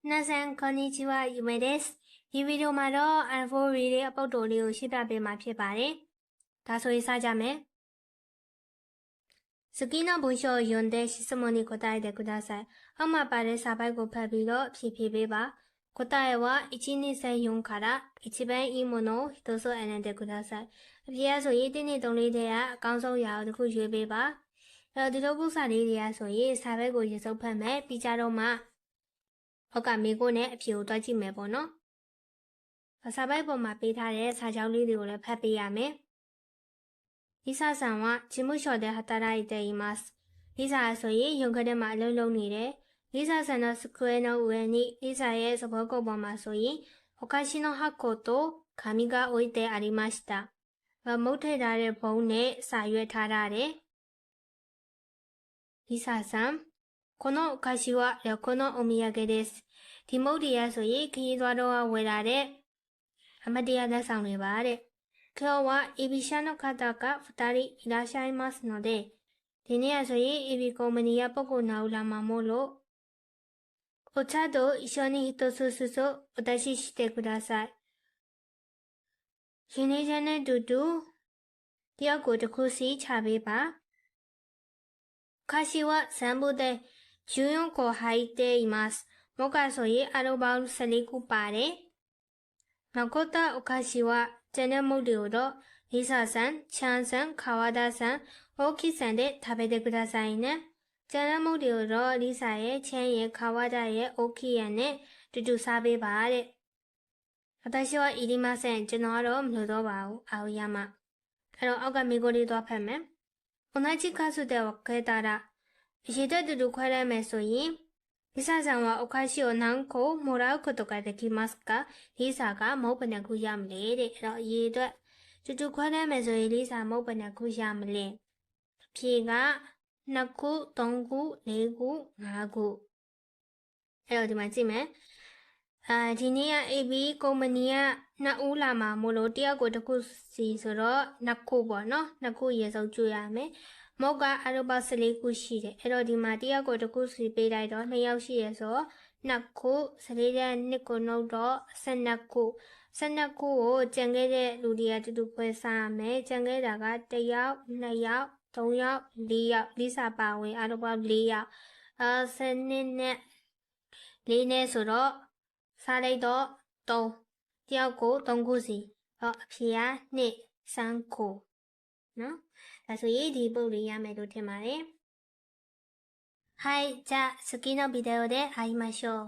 皆さん、こんにちは、ゆめです。ဒီဗီဒီယိုမှာတော့ R4 Read ရဲ့အပုဒ်တော်လေးကိုရှင်းပြပေးမှာဖြစ်ပါတယ်။ဒါဆိုရင်စကြမယ်။好きな文章を読んで質問に答えてください。အောက်မှာပါတဲ့စာပိုက်ကိုဖတ်ပြီးတော့ဖြေပေးပါ။答えは1、2、3、4から一番いいものを一つ選んでください。အဖြေဆိုရင်1、2、3、4တွေကအကောင်းဆုံးရာကိုတစ်ခုရွေးပေးပါ။ဒီလိုပုံစံလေးတွေကဆိုရင်စာပိုက်ကိုရေစုပ်ဖတ်မယ်ပြီးကြတော့မှဟုတ်ကမေကိုနဲ့အဖြေကိုတွက်ကြည့်မယ်ပေါ့နော်။စာပိုက်ပေါ်မှာပေးထားတဲ့စာကြောင်းလေးတွေကိုလည်းဖတ်ပေးရမယ်။リサさんは事務所で働いています。リサဆိုရင်ရုံးခန်းထဲမှာအလုပ်လုပ်နေတယ်။リサさんの机の上にリサရဲ့စဘောကုတ်ပေါ်မှာဆိုရင်お菓子の箱と紙が置いてありました。မုတ်ထည့်ထားတဲ့ဘုံနဲ့စာရွက်ထားတယ်။リサさんこのお菓子は旅行のお土産です。ဒီမုတ်တရားဆိုရင်ခရီးသွားတော့ဝယ်လာတဲ့အမတရားလက်ဆောင်တွေပါတဲ့။今日はエビ社の方が2人いらっしゃいますので、ဒီနေ့ဆိုရင်エビကုမ္ပဏီကပုဂ္ဂိုလ်နာလာမှာမို့လို့お茶と一緒に一つずつお出ししてください。ရှင်နေချက်နဲ့တူတူတယောက်ကိုတစ်ခုစီချပေးပါ။菓子は全部で14個入っています。မုတ်ကဆိုရင်အလုံးပေါင်း14ခုပါတယ်။残ったお菓子はကျန်တဲ့မုတ်တွေကိုတော့リサさん、チャンさん、川田さん、大木さんで食べてくださいね。ကျန်တဲ့မုတ်တွေကိုတော့リサရဲ့、チェンရဲ့、川田ရဲ့、大木ရဲ့နဲ့တူတူစားပေးပါတဲ့။私はいりません。ကျွန်တော်ကတော့မလိုတော့ပါဘူး။青山。အဲ့တော့အောက်ကမိကိုလေးသွားဖတ်မယ်။同じ数で分けたらအရေအတွက်တူတူခွဲလိုက်မယ်ဆိုရင်リサさんはお菓子を何個もらうことができますか？リサがမုတ်ဘယ်နှခုရမလဲတဲ့။အဲ့တော့အရေအတွက်တူတူခွဲလိုက်မယ်ဆိုရင်リサမုတ်ဘယ်နှခုရမလဲ။ဖြေက2ခု3ခု4ခု5ခုအဲ့တော့ဒီမှာကြည့်မယ်။ဒီနေ့က AB ကုမ္ပဏီက2ဦးလာမှာမို့လို့တယောက်ကိုတစ်ခုစီဆိုတော့2ခုပေါ့နော်။2ခုရေစုပ်ကျွေးရမယ်။မုတ်ကအရုပ်ပေါင်း14ခုရှိတယ်။အဲ့တော့ဒီမှာတယောက်ကိုတစ်ခုစီပေးလိုက်တော့2ယောက်ရှိရဆိုတော့2ခု14တဲ့2ကိုနှုတ်တော့12ခု12ခုကိုကြံခဲ့တဲ့လူတွေကတူတူခွဲစားရမယ်။ကြံခဲ့တာက1ယောက်2ယောက်3ယောက်4ယောက်လိစာပါဝင်အရုပ်ပေါင်း4ယောက်12နဲ့4နဲ့ဆိုတော့စားလိုက်တော့3တယောက်ကို3ခုစီတော့အဖြေက2 3ခုနော်ဒါဆိုရင်ဒီပုတ်လေးရမယ်လို့ထင်ပါတယ်。はい、じゃあ次のビデオで会いましょう。